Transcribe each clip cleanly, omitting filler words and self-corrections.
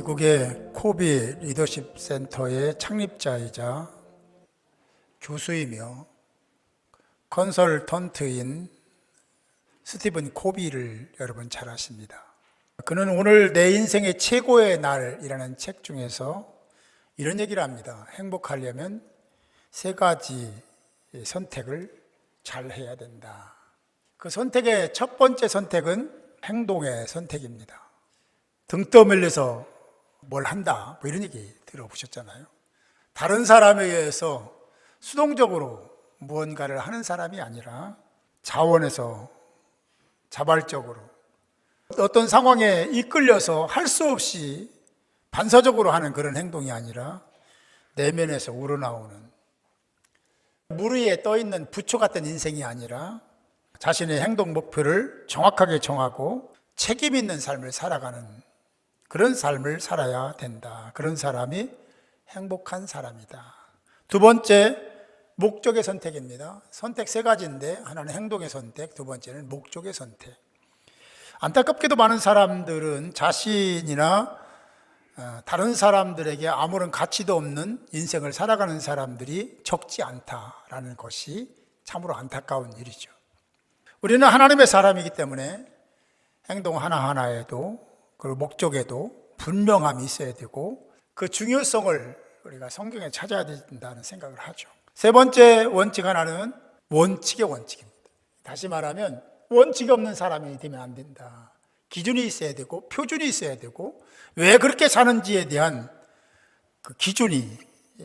미국의 코비 리더십 센터의 창립자이자 교수이며 컨설턴트인 스티븐 코비를 여러분 잘 아십니다. 그는 오늘 내 인생의 최고의 날이라는 책 중에서 이런 얘기를 합니다. 행복하려면 세 가지 선택을 잘 해야 된다. 그 선택의 첫 번째 선택은 행동의 선택입니다. 등 떠밀려서 뭘 한다, 뭐 이런 얘기 들어보셨잖아요. 다른 사람에 의해서 수동적으로 무언가를 하는 사람이 아니라 자원해서 자발적으로 어떤 상황에 이끌려서 할 수 없이 반사적으로 하는 그런 행동이 아니라 내면에서 우러나오는 물 위에 떠있는 부초 같은 인생이 아니라 자신의 행동 목표를 정확하게 정하고 책임 있는 삶을 살아가는 그런 삶을 살아야 된다. 그런 사람이 행복한 사람이다. 두 번째, 목적의 선택입니다. 선택 세 가지인데 하나는 행동의 선택, 두 번째는 목적의 선택. 안타깝게도 많은 사람들은 자신이나 다른 사람들에게 아무런 가치도 없는 인생을 살아가는 사람들이 적지 않다라는 것이 참으로 안타까운 일이죠. 우리는 하나님의 사람이기 때문에 행동 하나하나에도 그리고 목적에도 분명함이 있어야 되고 그 중요성을 우리가 성경에 찾아야 된다는 생각을 하죠. 세 번째 원칙 하나는 원칙의 원칙입니다. 다시 말하면 원칙이 없는 사람이 되면 안 된다. 기준이 있어야 되고 표준이 있어야 되고 왜 그렇게 사는지에 대한 그 기준이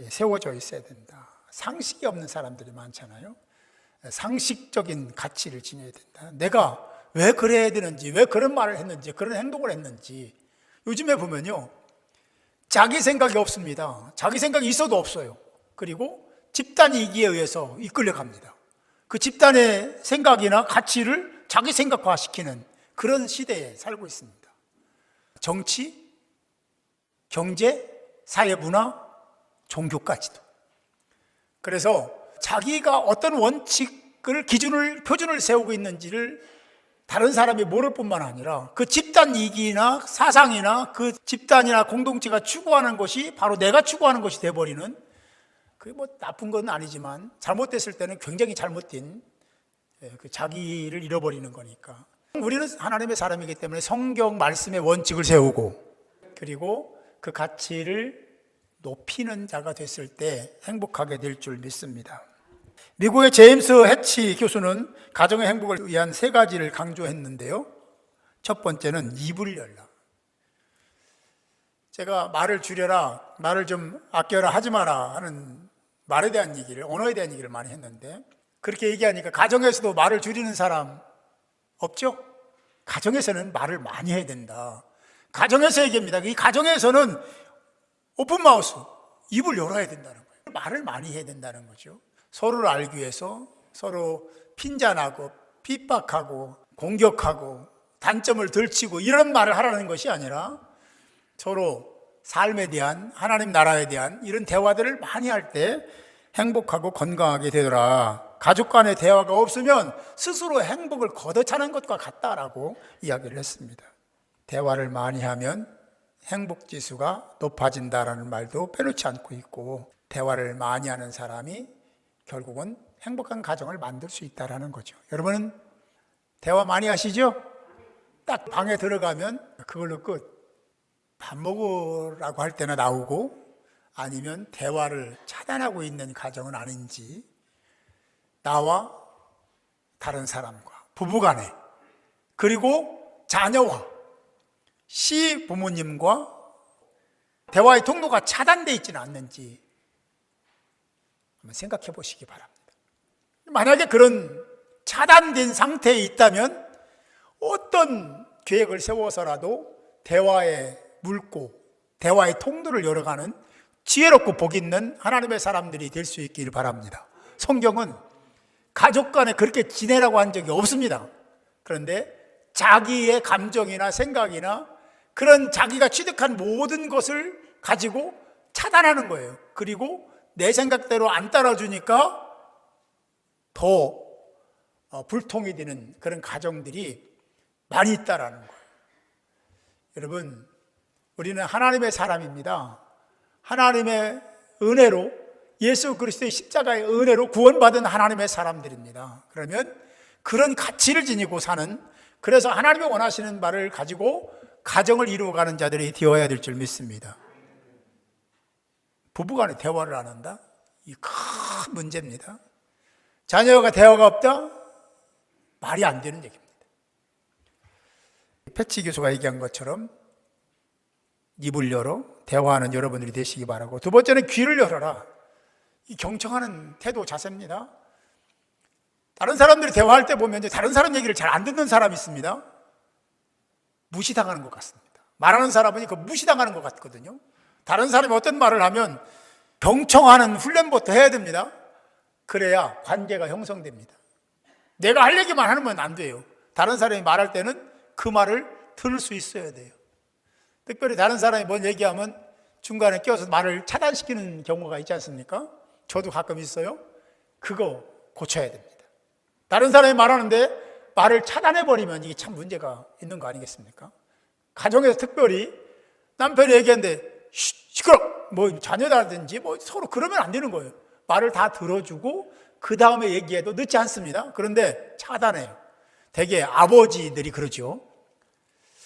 세워져 있어야 된다. 상식이 없는 사람들이 많잖아요. 상식적인 가치를 지녀야 된다. 내가 왜 그래야 되는지, 왜 그런 말을 했는지, 그런 행동을 했는지. 요즘에 보면요, 자기 생각이 없습니다. 자기 생각이 있어도 없어요. 그리고 집단 이기에 의해서 이끌려 갑니다. 그 집단의 생각이나 가치를 자기 생각화시키는 그런 시대에 살고 있습니다. 정치, 경제, 사회, 문화, 종교까지도. 그래서 자기가 어떤 원칙을, 기준을, 표준을 세우고 있는지를 다른 사람이 모를 뿐만 아니라 그 집단 이익이나 사상이나 그 집단이나 공동체가 추구하는 것이 바로 내가 추구하는 것이 돼버리는, 그게 뭐 나쁜 건 아니지만 잘못됐을 때는 굉장히 잘못된 그 자기를 잃어버리는 거니까. 우리는 하나님의 사람이기 때문에 성경 말씀의 원칙을 세우고 그리고 그 가치를 높이는 자가 됐을 때 행복하게 될 줄 믿습니다. 미국의 제임스 해치 교수는 가정의 행복을 위한 세 가지를 강조했는데요. 첫 번째는 입을 열라. 제가 말을 줄여라, 말을 좀 아껴라, 하지 마라 하는 말에 대한 얘기를, 언어에 대한 얘기를 많이 했는데 그렇게 얘기하니까 가정에서도 말을 줄이는 사람 없죠? 가정에서는 말을 많이 해야 된다. 가정에서 얘기합니다. 이 가정에서는 오픈마우스, 입을 열어야 된다는 거예요. 말을 많이 해야 된다는 거죠. 서로를 알기 위해서 서로 핀잔하고 핍박하고 공격하고 단점을 들치고 이런 말을 하라는 것이 아니라 서로 삶에 대한, 하나님 나라에 대한 이런 대화들을 많이 할 때 행복하고 건강하게 되더라. 가족 간의 대화가 없으면 스스로 행복을 걷어차는 것과 같다라고 이야기를 했습니다. 대화를 많이 하면 행복지수가 높아진다라는 말도 빼놓지 않고 있고 대화를 많이 하는 사람이 결국은 행복한 가정을 만들 수 있다는 거죠. 여러분은 대화 많이 하시죠? 딱 방에 들어가면 그걸로 끝. 밥 먹으라고 할 때나 나오고 아니면 대화를 차단하고 있는 가정은 아닌지, 나와 다른 사람과 부부간에 그리고 자녀와 시부모님과 대화의 통로가 차단되어 있지는 않는지 한번 생각해 보시기 바랍니다. 만약에 그런 차단된 상태에 있다면 어떤 계획을 세워서라도 대화의 물고 대화의 통로를 열어가는 지혜롭고 복 있는 하나님의 사람들이 될 수 있기를 바랍니다. 성경은 가족 간에 그렇게 지내라고 한 적이 없습니다. 그런데 자기의 감정이나 생각이나 그런 자기가 취득한 모든 것을 가지고 차단하는 거예요. 그리고 내 생각대로 안 따라주니까 더 불통이 되는 그런 가정들이 많이 있다라는 거예요. 여러분, 우리는 하나님의 사람입니다. 하나님의 은혜로, 예수 그리스도의 십자가의 은혜로 구원받은 하나님의 사람들입니다. 그러면 그런 가치를 지니고 사는, 그래서 하나님이 원하시는 바를 가지고 가정을 이루어가는 자들이 되어야 될 줄 믿습니다. 부부간에 대화를 안 한다? 이 큰 문제입니다. 자녀가 대화가 없다? 말이 안 되는 얘기입니다. 패치 교수가 얘기한 것처럼 입을 열어 대화하는 여러분들이 되시기 바라고, 두 번째는 귀를 열어라. 이 경청하는 태도 자세입니다. 다른 사람들이 대화할 때 보면 이제 다른 사람 얘기를 잘 안 듣는 사람이 있습니다. 무시당하는 것 같습니다. 말하는 사람은 그 무시당하는 것 같거든요. 다른 사람이 어떤 말을 하면 경청하는 훈련부터 해야 됩니다. 그래야 관계가 형성됩니다. 내가 할 얘기만 하면 안 돼요. 다른 사람이 말할 때는 그 말을 들을 수 있어야 돼요. 특별히 다른 사람이 뭔 얘기하면 중간에 껴서 말을 차단시키는 경우가 있지 않습니까? 저도 가끔 있어요. 그거 고쳐야 됩니다. 다른 사람이 말하는데 말을 차단해버리면 이게 참 문제가 있는 거 아니겠습니까? 가정에서 특별히 남편이 얘기하는데 시끄러! 뭐 자녀라든지 뭐 서로 그러면 안 되는 거예요. 말을 다 들어주고 그 다음에 얘기해도 늦지 않습니다. 그런데 차단해요. 대개 아버지들이 그러죠.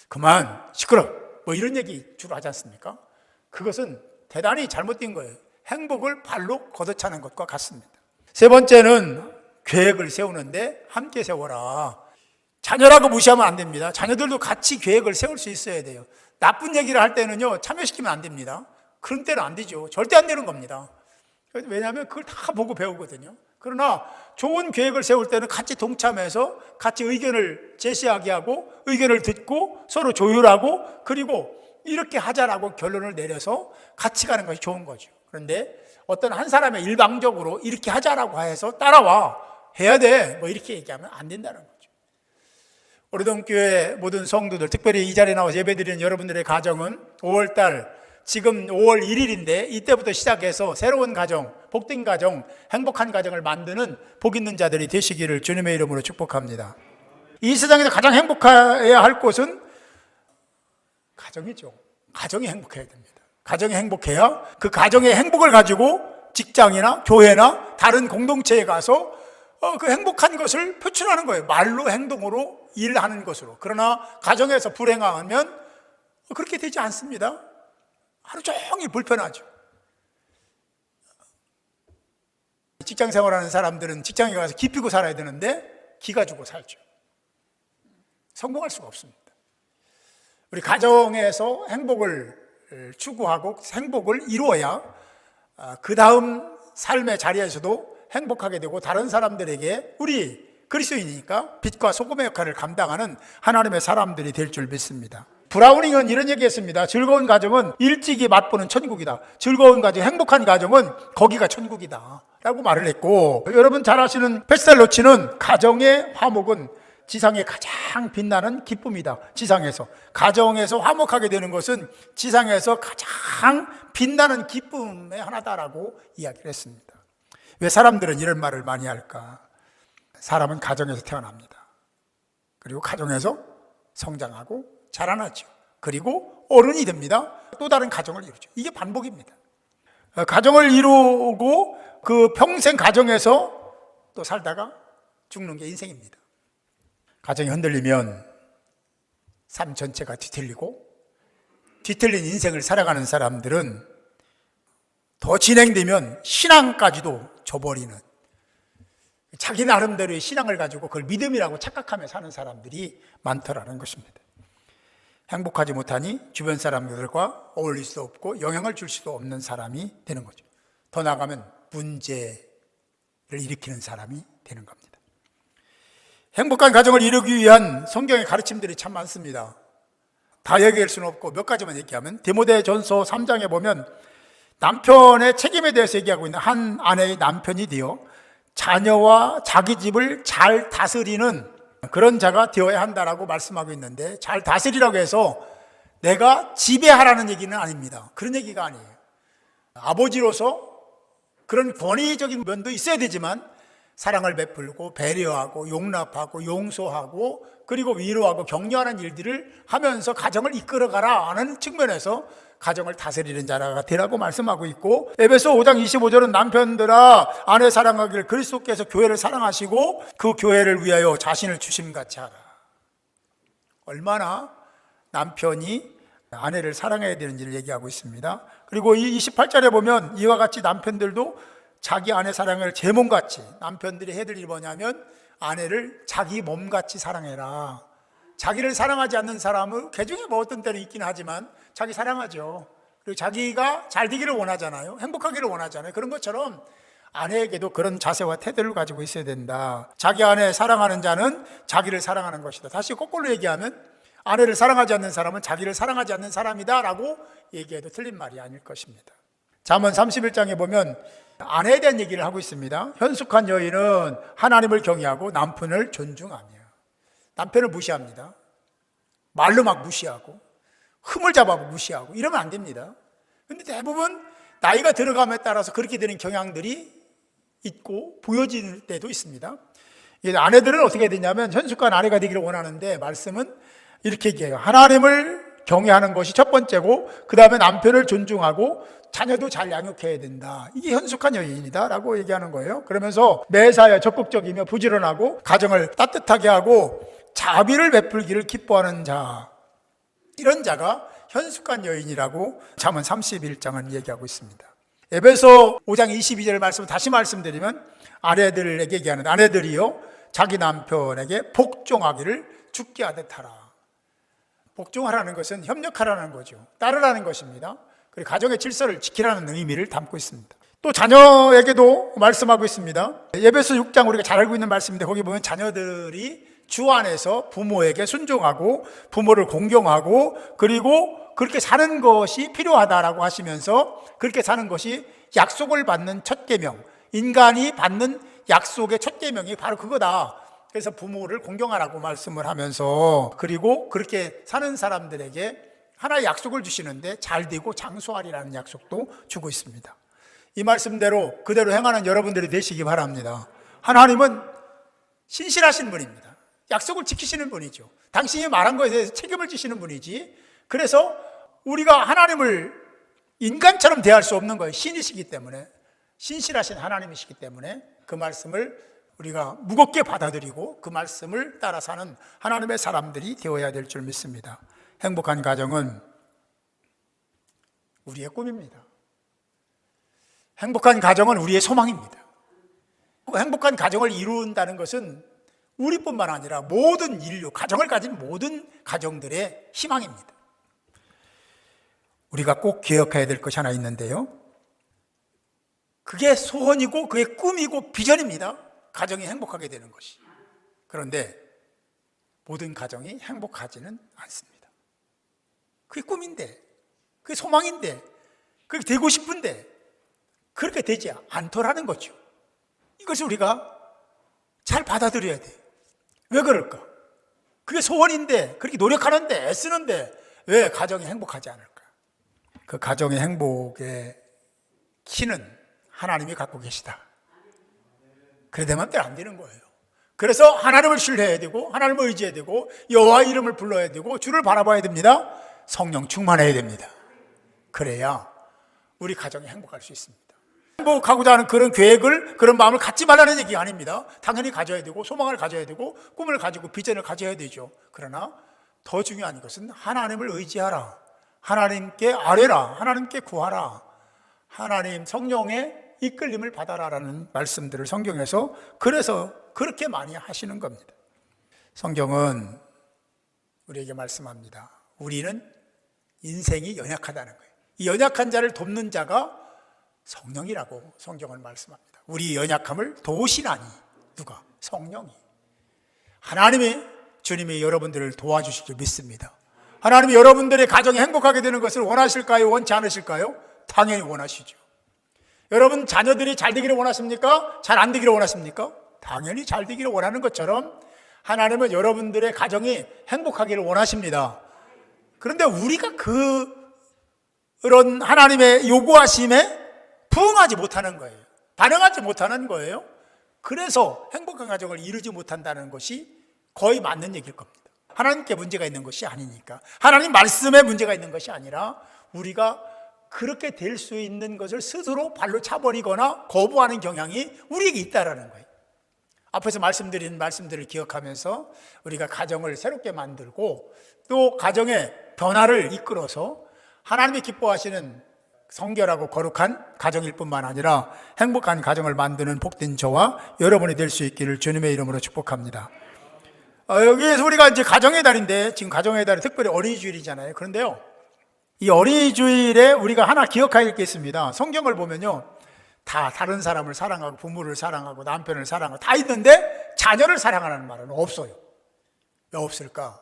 그만 시끄러! 뭐 이런 얘기 주로 하지 않습니까? 그것은 대단히 잘못된 거예요. 행복을 발로 걷어차는 것과 같습니다. 세 번째는 계획을 세우는데 함께 세워라. 자녀라고 무시하면 안 됩니다. 자녀들도 같이 계획을 세울 수 있어야 돼요. 나쁜 얘기를 할 때는요, 참여시키면 안 됩니다. 그런 때는 안 되죠. 절대 안 되는 겁니다. 왜냐하면 그걸 다 보고 배우거든요. 그러나 좋은 계획을 세울 때는 같이 동참해서 같이 의견을 제시하게 하고 의견을 듣고 서로 조율하고 그리고 이렇게 하자라고 결론을 내려서 같이 가는 것이 좋은 거죠. 그런데 어떤 한 사람의 일방적으로 이렇게 하자라고 해서 따라와 해야 돼 뭐 이렇게 얘기하면 안 된다는 거죠. 오래동교회 모든 성도들, 특별히 이 자리에 나와서 예배드리는 여러분들의 가정은 5월달 지금 5월 1일인데 이때부터 시작해서 새로운 가정, 복된 가정, 행복한 가정을 만드는 복 있는 자들이 되시기를 주님의 이름으로 축복합니다. 이 세상에서 가장 행복해야 할 곳은 가정이죠. 가정이 행복해야 됩니다. 가정이 행복해야 그 가정의 행복을 가지고 직장이나 교회나 다른 공동체에 가서 그 행복한 것을 표출하는 거예요. 말로 행동으로 일하는 것으로. 그러나 가정에서 불행하면 그렇게 되지 않습니다. 하루 종일 불편하죠. 직장 생활하는 사람들은 직장에 가서 기피고 살아야 되는데 기가 주고 살죠. 성공할 수가 없습니다. 우리 가정에서 행복을 추구하고 행복을 이루어야 그 다음 삶의 자리에서도 행복하게 되고 다른 사람들에게 우리 그리스도인이니까 빛과 소금의 역할을 감당하는 하나님의 사람들이 될 줄 믿습니다. 브라우닝은 이런 얘기했습니다. 즐거운 가정은 일찍이 맛보는 천국이다. 즐거운 가정, 행복한 가정은 거기가 천국이다 라고 말을 했고, 여러분 잘 아시는 페스탈로치는 가정의 화목은 지상에 가장 빛나는 기쁨이다. 지상에서 가정에서 화목하게 되는 것은 지상에서 가장 빛나는 기쁨의 하나다라고 이야기를 했습니다. 왜 사람들은 이런 말을 많이 할까? 사람은 가정에서 태어납니다. 그리고 가정에서 성장하고 자라나죠. 그리고 어른이 됩니다. 또 다른 가정을 이루죠. 이게 반복입니다. 가정을 이루고 그 평생 가정에서 또 살다가 죽는 게 인생입니다. 가정이 흔들리면 삶 전체가 뒤틀리고, 뒤틀린 인생을 살아가는 사람들은 더 진행되면 신앙까지도 저버리는, 자기 나름대로의 신앙을 가지고 그걸 믿음이라고 착각하며 사는 사람들이 많더라는 것입니다. 행복하지 못하니 주변 사람들과 어울릴 수 없고 영향을 줄 수도 없는 사람이 되는 거죠. 더 나아가면 문제를 일으키는 사람이 되는 겁니다. 행복한 가정을 이루기 위한 성경의 가르침들이 참 많습니다. 다 얘기할 수는 없고 몇 가지만 얘기하면, 디모데전서 3장에 보면 남편의 책임에 대해서 얘기하고 있는 한 아내의 남편이 되어 자녀와 자기 집을 잘 다스리는 그런 자가 되어야 한다라고 말씀하고 있는데, 잘 다스리라고 해서 내가 지배하라는 얘기는 아닙니다. 그런 얘기가 아니에요. 아버지로서 그런 권위적인 면도 있어야 되지만 사랑을 베풀고 배려하고 용납하고 용서하고 그리고 위로하고 격려하는 일들을 하면서 가정을 이끌어가라 하는 측면에서 가정을 다스리는 자가 되라고 말씀하고 있고, 에베소 5장 25절은 남편들아 아내 사랑하기를 그리스도께서 교회를 사랑하시고 그 교회를 위하여 자신을 주심같이 하라. 얼마나 남편이 아내를 사랑해야 되는지를 얘기하고 있습니다. 그리고 이 28절에 보면 이와 같이 남편들도 자기 아내 사랑을 제 몸같이, 남편들이 해야 될 일이 뭐냐면 아내를 자기 몸같이 사랑해라. 자기를 사랑하지 않는 사람은 개중에 뭐 어떤 때는 있긴 하지만 자기 사랑하죠. 그리고 자기가 잘 되기를 원하잖아요. 행복하기를 원하잖아요. 그런 것처럼 아내에게도 그런 자세와 태도를 가지고 있어야 된다. 자기 아내 사랑하는 자는 자기를 사랑하는 것이다. 다시 거꾸로 얘기하면 아내를 사랑하지 않는 사람은 자기를 사랑하지 않는 사람이다 라고 얘기해도 틀린 말이 아닐 것입니다. 잠언 31장에 보면 아내에 대한 얘기를 하고 있습니다. 현숙한 여인은 하나님을 경외하고 남편을 존중하며, 남편을 무시합니다. 말로 막 무시하고 흠을 잡아도 무시하고 이러면 안 됩니다. 그런데 대부분 나이가 들어감에 따라서 그렇게 되는 경향들이 있고 보여질 때도 있습니다. 아내들은 어떻게 되냐면 현숙한 아내가 되기를 원하는데 말씀은 이렇게 얘기해요. 하나님을 경외하는 것이 첫 번째고 그 다음에 남편을 존중하고 자녀도 잘 양육해야 된다. 이게 현숙한 여인이다 라고 얘기하는 거예요. 그러면서 매사에 적극적이며 부지런하고 가정을 따뜻하게 하고 자비를 베풀기를 기뻐하는 자, 이런 자가 현숙한 여인이라고 잠언 31장은 얘기하고 있습니다. 에베소 5장 22절 말씀을 다시 말씀드리면 아내들에게 얘기하는, 아내들이요 자기 남편에게 복종하기를 죽게 하듯 하라. 복종하라는 것은 협력하라는 거죠. 따르라는 것입니다. 그리고 가정의 질서를 지키라는 의미를 담고 있습니다. 또 자녀에게도 말씀하고 있습니다. 에베소 6장 우리가 잘 알고 있는 말씀인데 거기 보면 자녀들이 주 안에서 부모에게 순종하고 부모를 공경하고 그리고 그렇게 사는 것이 필요하다라고 하시면서 그렇게 사는 것이 약속을 받는 첫 계명, 인간이 받는 약속의 첫 계명이 바로 그거다. 그래서 부모를 공경하라고 말씀을 하면서 그리고 그렇게 사는 사람들에게 하나의 약속을 주시는데 잘 되고 장수하리라는 약속도 주고 있습니다. 이 말씀대로 그대로 행하는 여러분들이 되시기 바랍니다. 하나님은 신실하신 분입니다. 약속을 지키시는 분이죠. 당신이 말한 것에 대해서 책임을 지시는 분이지. 그래서 우리가 하나님을 인간처럼 대할 수 없는 거예요. 신이시기 때문에, 신실하신 하나님이시기 때문에 그 말씀을 우리가 무겁게 받아들이고 그 말씀을 따라 사는 하나님의 사람들이 되어야 될 줄 믿습니다. 행복한 가정은 우리의 꿈입니다. 행복한 가정은 우리의 소망입니다. 행복한 가정을 이룬다는 것은 우리뿐만 아니라 모든 인류, 가정을 가진 모든 가정들의 희망입니다. 우리가 꼭 기억해야 될 것이 하나 있는데요. 그게 소원이고 그게 꿈이고 비전입니다. 가정이 행복하게 되는 것이. 그런데 모든 가정이 행복하지는 않습니다. 그게 꿈인데, 그게 소망인데, 그게 되고 싶은데 그렇게 되지 않더라는 거죠. 이것을 우리가 잘 받아들여야 돼요. 왜 그럴까? 그게 소원인데, 그렇게 노력하는데, 애쓰는데 왜 가정이 행복하지 않을까? 그 가정의 행복의 키는 하나님이 갖고 계시다. 그래 내 맘대로 안 되는 거예요. 그래서 하나님을 신뢰해야 되고 하나님을 의지해야 되고 여호와의 이름을 불러야 되고 주를 바라봐야 됩니다. 성령 충만해야 됩니다. 그래야 우리 가정이 행복할 수 있습니다. 행복하고자 하는 그런 계획을, 그런 마음을 갖지 말라는 얘기가 아닙니다. 당연히 가져야 되고 소망을 가져야 되고 꿈을 가지고 비전을 가져야 되죠. 그러나 더 중요한 것은 하나님을 의지하라, 하나님께 아뢰라, 하나님께 구하라, 하나님 성령의 이끌림을 받아라라는 말씀들을 성경에서 그래서 그렇게 많이 하시는 겁니다. 성경은 우리에게 말씀합니다. 우리는 인생이 연약하다는 거예요. 이 연약한 자를 돕는 자가 성령이라고 성경은 말씀합니다. 우리 연약함을 도우시나니 누가? 성령이. 하나님이, 주님이 여러분들을 도와주실 믿습니다. 하나님이 여러분들의 가정이 행복하게 되는 것을 원하실까요? 원치 않으실까요? 당연히 원하시죠. 여러분 자녀들이 잘 되기를 원하십니까? 잘 안 되기를 원하십니까? 당연히 잘 되기를 원하는 것처럼 하나님은 여러분들의 가정이 행복하기를 원하십니다. 그런데 우리가 그런 하나님의 요구하심에 부응하지 못하는 거예요. 반응하지 못하는 거예요. 그래서 행복한 가정을 이루지 못한다는 것이 거의 맞는 얘기일 겁니다. 하나님께 문제가 있는 것이 아니니까. 하나님 말씀에 문제가 있는 것이 아니라 우리가 그렇게 될 수 있는 것을 스스로 발로 차버리거나 거부하는 경향이 우리에게 있다라는 거예요. 앞에서 말씀드린 말씀들을 기억하면서 우리가 가정을 새롭게 만들고 또 가정의 변화를 이끌어서 하나님이 기뻐하시는 성결하고 거룩한 가정일 뿐만 아니라 행복한 가정을 만드는 복된 저와 여러분이 될 수 있기를 주님의 이름으로 축복합니다. 여기에서 우리가 이제 가정의 달인데, 지금 가정의 달이 특별히 어린이 주일이잖아요. 그런데요, 이 어린이 주일에 우리가 하나 기억할 게 있습니다. 성경을 보면요, 다 다른 사람을 사랑하고 부모를 사랑하고 남편을 사랑하고 다 있는데 자녀를 사랑하는 말은 없어요. 왜 없을까?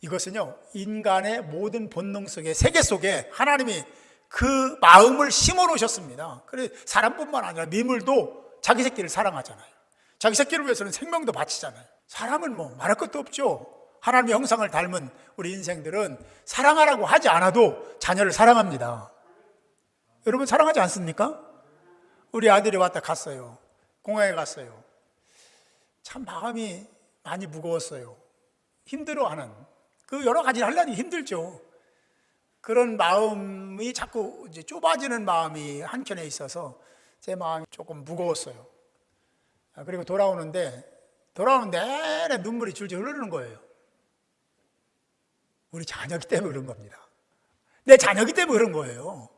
이것은요, 인간의 모든 본능 속에, 세계 속에 하나님이 그 마음을 심어 놓으셨습니다. 그래서 사람뿐만 아니라 미물도 자기 새끼를 사랑하잖아요. 자기 새끼를 위해서는 생명도 바치잖아요. 사람은 뭐 말할 것도 없죠. 하나님의 형상을 닮은 우리 인생들은 사랑하라고 하지 않아도 자녀를 사랑합니다. 여러분 사랑하지 않습니까? 우리 아들이 왔다 갔어요. 공항에 갔어요. 참 마음이 많이 무거웠어요. 힘들어하는, 그 여러 가지를 하려니 힘들죠. 그런 마음이 자꾸 이제 좁아지는 마음이 한켠에 있어서 제 마음이 조금 무거웠어요. 그리고 돌아오는데 내내 눈물이 줄줄 흐르는 거예요. 우리 자녀기 때문에 그런 겁니다. 내 자녀기 때문에 그런 거예요.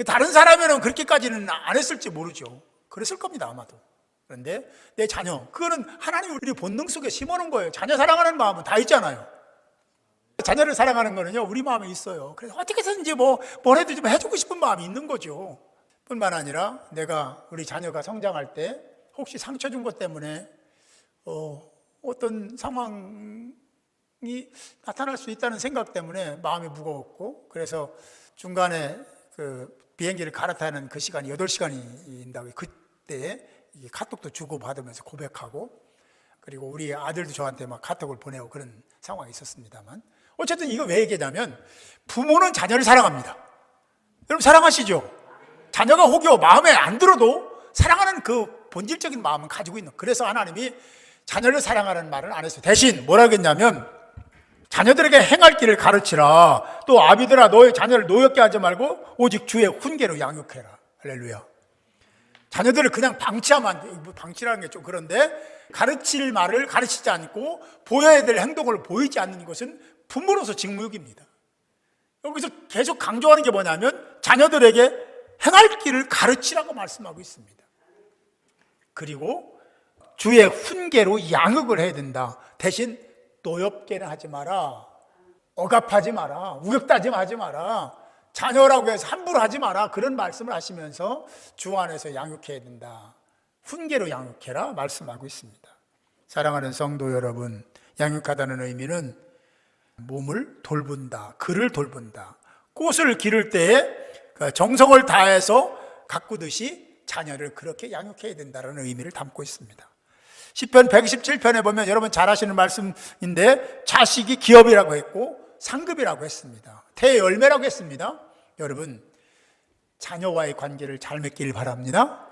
다른 사람이면 그렇게까지는 안 했을지 모르죠. 그랬을 겁니다, 아마도. 그런데 내 자녀, 그거는 하나님 우리 본능 속에 심어놓은 거예요. 자녀 사랑하는 마음은 다 있잖아요. 자녀를 사랑하는 거는요, 우리 마음에 있어요. 그래서 어떻게든지 뭘 해도 좀 해주고 싶은 마음이 있는 거죠. 뿐만 아니라 내가, 우리 자녀가 성장할 때 혹시 상처 준 것 때문에 어떤 상황이 나타날 수 있다는 생각 때문에 마음이 무거웠고, 그래서 중간에 그 비행기를 갈아타는 그 시간이 8시간인다고, 그때 카톡도 주고받으면서 고백하고, 그리고 우리 아들도 저한테 막 카톡을 보내고 그런 상황이 있었습니다만, 어쨌든 이거 왜 얘기냐면, 부모는 자녀를 사랑합니다. 여러분 사랑하시죠? 자녀가 혹여 마음에 안 들어도 사랑하는 그 본질적인 마음은 가지고 있는. 그래서 하나님이 자녀를 사랑하는 말을 안 했어요. 대신 뭐라 하겠냐면, 자녀들에게 행할 길을 가르치라. 또 아비들아, 너의 자녀를 노엽게 하지 말고 오직 주의 훈계로 양육해라. 할렐루야. 자녀들을 그냥 방치하면 안 돼. 뭐 방치라는 게 좀 그런데, 가르칠 말을 가르치지 않고 보여야 될 행동을 보이지 않는 것은 부모로서 직무유기입니다. 여기서 계속 강조하는 게 뭐냐면, 자녀들에게 행할 길을 가르치라고 말씀하고 있습니다. 그리고 주의 훈계로 양육을 해야 된다. 대신 노엽게는 하지 마라, 억압하지 마라, 우격다짐하지 마라, 자녀라고 해서 함부로 하지 마라, 그런 말씀을 하시면서 주 안에서 양육해야 된다. 훈계로 양육해라 말씀하고 있습니다. 사랑하는 성도 여러분, 양육하다는 의미는 몸을 돌본다, 그를 돌본다. 꽃을 기를 때에 정성을 다해서 가꾸듯이 자녀를 그렇게 양육해야 된다는 의미를 담고 있습니다. 시편 127편에 보면 여러분 잘 아시는 말씀인데, 자식이 기업이라고 했고 상급이라고 했습니다. 대열매라고 했습니다. 여러분, 자녀와의 관계를 잘 맺기를 바랍니다.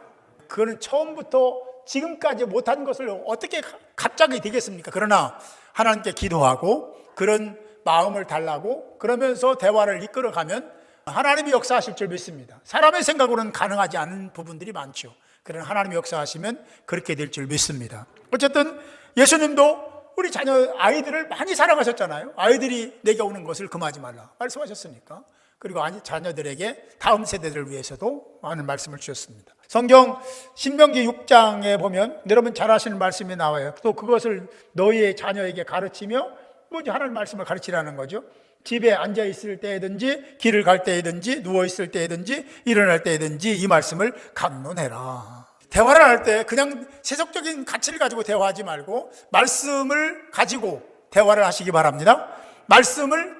그거는 처음부터 지금까지 못한 것을 어떻게 갑자기 되겠습니까? 그러나 하나님께 기도하고 그런 마음을 달라고, 그러면서 대화를 이끌어가면 하나님이 역사하실 줄 믿습니다. 사람의 생각으로는 가능하지 않은 부분들이 많죠. 그러나 하나님이 역사하시면 그렇게 될 줄 믿습니다. 어쨌든 예수님도 우리 자녀, 아이들을 많이 사랑하셨잖아요. 아이들이 내게 오는 것을 금하지 말라 말씀하셨으니까. 그리고 자녀들에게 다음 세대들을 위해서도 많은 말씀을 주셨습니다. 성경 신명기 6장에 보면 여러분 잘 아시는 말씀이 나와요. 또 그것을 너희의 자녀에게 가르치며, 뭐지, 하나님 말씀을 가르치라는 거죠. 집에 앉아 있을 때든지, 길을 갈 때든지, 누워 있을 때든지, 일어날 때든지 이 말씀을 간론해라. 대화를 할 때 그냥 세속적인 가치를 가지고 대화하지 말고 말씀을 가지고 대화를 하시기 바랍니다. 말씀을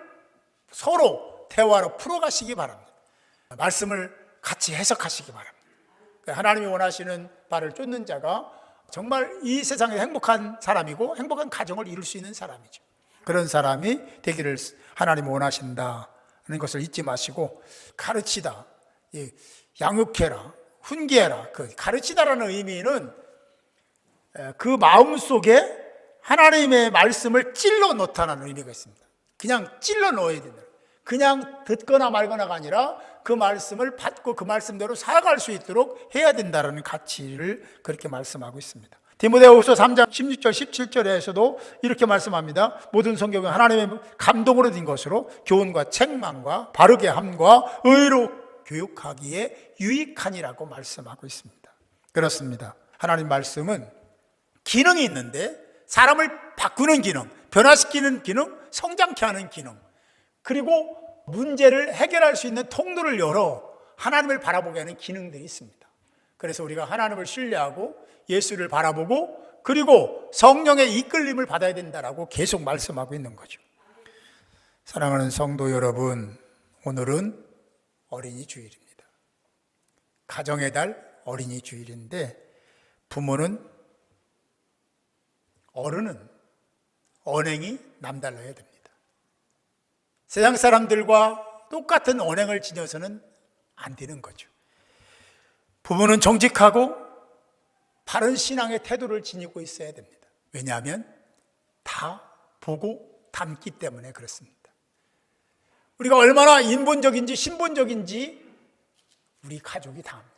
서로 대화로 풀어가시기 바랍니다. 말씀을 같이 해석하시기 바랍니다. 하나님이 원하시는 바를 쫓는 자가 정말 이 세상에 행복한 사람이고 행복한 가정을 이룰 수 있는 사람이죠. 그런 사람이 되기를 하나님이 원하신다는 것을 잊지 마시고, 가르치다, 양육해라, 훈계해라. 그 가르치다라는 의미는 그 마음 속에 하나님의 말씀을 찔러 넣다는 의미가 있습니다. 그냥 찔러 넣어야 된다. 그냥 듣거나 말거나가 아니라 그 말씀을 받고 그 말씀대로 살아갈 수 있도록 해야 된다는 가치를 그렇게 말씀하고 있습니다. 디모데후서 3장 16절 17절에서도 이렇게 말씀합니다. 모든 성경은 하나님의 감동으로 된 것으로 교훈과 책망과 바르게 함과 의로 교육하기에 유익하니라고 말씀하고 있습니다. 그렇습니다. 하나님 말씀은 기능이 있는데 사람을 바꾸는 기능, 변화시키는 기능, 성장케 하는 기능, 그리고 문제를 해결할 수 있는 통로를 열어 하나님을 바라보게 하는 기능들이 있습니다. 그래서 우리가 하나님을 신뢰하고 예수를 바라보고 그리고 성령의 이끌림을 받아야 된다라고 계속 말씀하고 있는 거죠. 사랑하는 성도 여러분, 오늘은 어린이 주일입니다. 가정의 달 어린이 주일인데 부모는, 어른은 언행이 남달라야 됩니다. 세상 사람들과 똑같은 언행을 지녀서는 안 되는 거죠. 부모는 정직하고 바른 신앙의 태도를 지니고 있어야 됩니다. 왜냐하면 다 보고 닮기 때문에 그렇습니다. 우리가 얼마나 인본적인지 신본적인지 우리 가족이 다 압니다.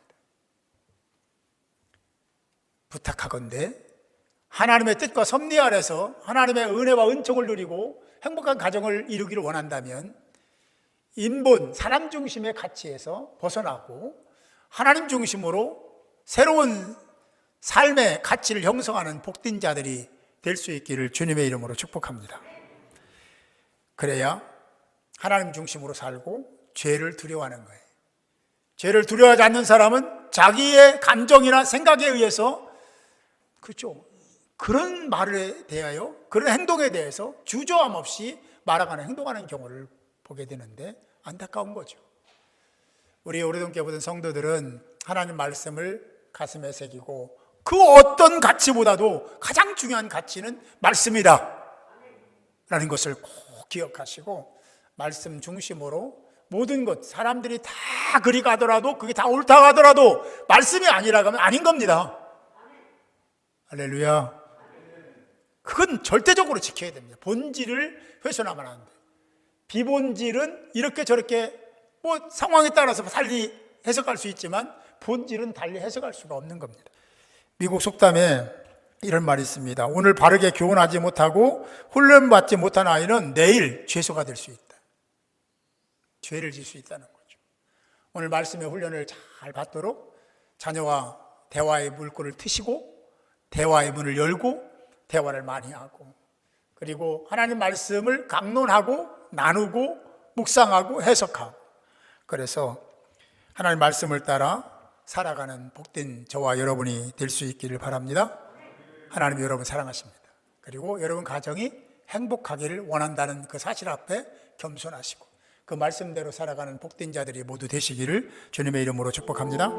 부탁하건대 하나님의 뜻과 섭리 아래서 하나님의 은혜와 은총을 누리고 행복한 가정을 이루기를 원한다면 인본, 사람 중심의 가치에서 벗어나고 하나님 중심으로 새로운 삶의 가치를 형성하는 복된 자들이 될 수 있기를 주님의 이름으로 축복합니다. 그래야 하나님 중심으로 살고 죄를 두려워하는 거예요. 죄를 두려워하지 않는 사람은 자기의 감정이나 생각에 의해서, 그렇죠, 그런 말에 대하여, 그런 행동에 대해서 주저함 없이 말하거나 행동하는 경우를 보게 되는데 안타까운 거죠. 우리 오래동교회 보던 성도들은 하나님 말씀을 가슴에 새기고 그 어떤 가치보다도 가장 중요한 가치는 말씀이다 라는 것을 꼭 기억하시고 말씀 중심으로 모든 것, 사람들이 다 그리 가더라도 그게 다 옳다고 하더라도 말씀이 아니라고 하면 아닌 겁니다. 할렐루야. 그건 절대적으로 지켜야 됩니다. 본질을 훼손하면 안 돼요. 비본질은 이렇게 저렇게 뭐 상황에 따라서 달리 해석할 수 있지만 본질은 달리 해석할 수가 없는 겁니다. 미국 속담에 이런 말이 있습니다. 오늘 바르게 교훈하지 못하고 훈련받지 못한 아이는 내일 죄수가 될 수 있다. 죄를 질 수 있다는 거죠. 오늘 말씀의 훈련을 잘 받도록 자녀와 대화의 물꼬를 트시고 대화의 문을 열고 대화를 많이 하고 그리고 하나님 말씀을 강론하고 나누고 묵상하고 해석하고 그래서 하나님 말씀을 따라 살아가는 복된 저와 여러분이 될 수 있기를 바랍니다. 하나님 여러분 사랑하십니다. 그리고 여러분 가정이 행복하기를 원한다는 그 사실 앞에 겸손하시고 그 말씀대로 살아가는 복된 자들이 모두 되시기를 주님의 이름으로 축복합니다.